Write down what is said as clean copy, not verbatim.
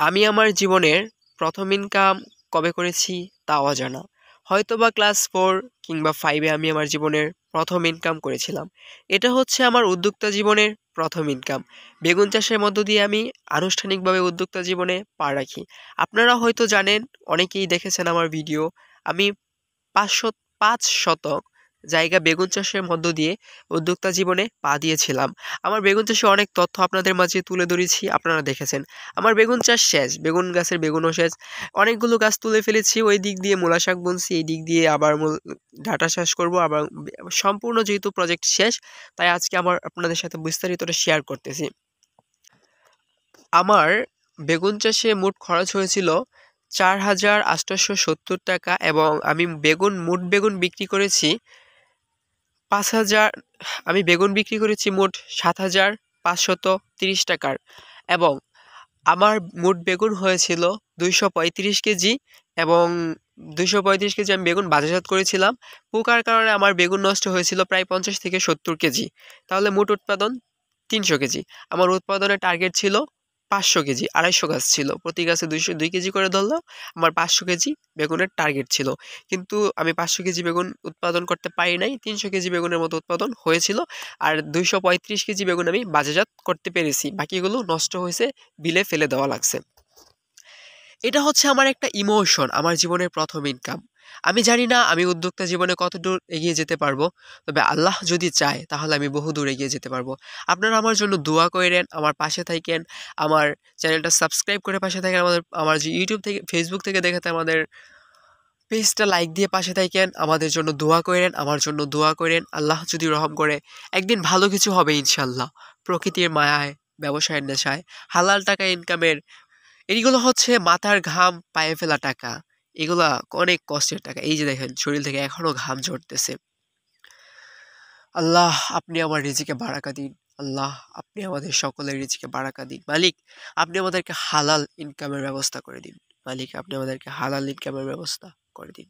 আমি আমার জীবনের প্রথম ইনকাম কবে করেছি তাও অজানা। হয়তোবা ক্লাস 4 কিংবা 5 এ আমি আমার জীবনের প্রথম ইনকাম করেছিলাম। এটা হচ্ছে আমার উদ্যোক্তা জীবনের প্রথম ইনকাম। বেগুন চাষের মধ্য দিয়ে আমি আনুষ্ঠানিকভাবে উদ্যোক্তা জীবনে পা রাখি। আপনারা হয়তো জানেন, অনেকেই দেখেছেন আমার ভিডিও। আমি ৫ শতক জায়গা বেগুন চাষের মধ্য দিয়ে উদ্যোক্তা জীবনে পা দিয়েছিলাম। আমার বেগুন চাষে অনেক তথ্য আপনাদের মাঝে তুলে ধরেছি, আপনারা দেখেছেন। আমার বেগুন চাষ শেষ, বেগুন গাছের বেগুনও শেষ। অনেকগুলো গাছ তুলে ফেলেছি, ওই দিক দিয়ে মূলা শাক বুনছি, এই দিক দিয়ে আবার ডাঁটা চাষ করব আবার। সম্পূর্ণ যেহেতু প্রজেক্ট শেষ, তাই আজকে আপনাদের সাথে বিস্তারিতটা শেয়ার করতেছি। আমার বেগুন চাষে মোট খরচ হয়েছিল ৪,৮৭০ টাকা এবং আমি মোট বেগুন বিক্রি করেছি ৫,০০০। আমি বেগুন বিক্রি করেছি মোট ৭,৫৩০ টাকার এবং আমার মোট বেগুন হয়েছিল ২৩৫ কেজি এবং ২৩৫ কেজি আমি বেগুন বাজারজাত করেছিলাম। পোকার কারণে আমার বেগুন নষ্ট হয়েছিল প্রায় ৫০ থেকে ৭০ কেজি। তাহলে মোট উৎপাদন ৩০০ কেজি। আমার উৎপাদনের টার্গেট ছিল ৫০০ কেজি, ২৫০ গাছ ছিল। প্রতি গাছে ২ কেজি করে ধরলেও আমার ৫০০ কেজি বেগুনের টার্গেট ছিল। কিন্তু আমি ৫০০ কেজি বেগুন উৎপাদন করতে পারি নাই, ৩০০ কেজি বেগুনের মতো উৎপাদন হয়েছিল। আর ২৩৫ কেজি বেগুন আমি বাজারজাত করতে পেরেছি, বাকিগুলো নষ্ট হয়েছে, বিলে ফেলে দেওয়া লাগছে। এটা হচ্ছে আমার একটা ইমোশন, আমার জীবনের প্রথম ইনকাম। আমি জানি না আমি উদ্যোক্তা জীবনে কতদূর এগিয়ে যেতে পারবো, তবে আল্লাহ যদি চায় তাহলে আমি বহুদূর এগিয়ে যেতে পারবো। আপনারা আমার জন্য দোয়া করেন, আমার পাশে থাকেন, আমার চ্যানেলটা সাবস্ক্রাইব করে পাশে থাকেন, আমার যে ইউটিউব থেকে ফেসবুক থেকে দেখে আমাদের পেজটা লাইক দিয়ে পাশে থাকেন, আমাদের জন্য দোয়া করেন, আমার জন্য দোয়া করেন। আল্লাহ যদি রহম করে একদিন ভালো কিছু হবে ইনশাল্লাহ। প্রকৃতির মায়ায়, ব্যবসায়ের নেশায়, হালাল টাকা ইনকামের, এগুলো হচ্ছে মাথার ঘাম পায়ে ফেলা টাকা। এগুলা অনেক কষ্টের টাকা। এই যে দেখেন, শরীর থেকে এখনো ঘাম ঝরতেছে। আল্লাহ, আপনি আমার রিজিকে বারাকা দিন। আল্লাহ, আপনি আমাদের সকলের রিজিকে বারাকা দিন। মালিক, আপনি আমাদেরকে হালাল ইনকামের ব্যবস্থা করে দিন। মালিক, আপনি আমাদেরকে হালাল ইনকামের ব্যবস্থা করে দিন।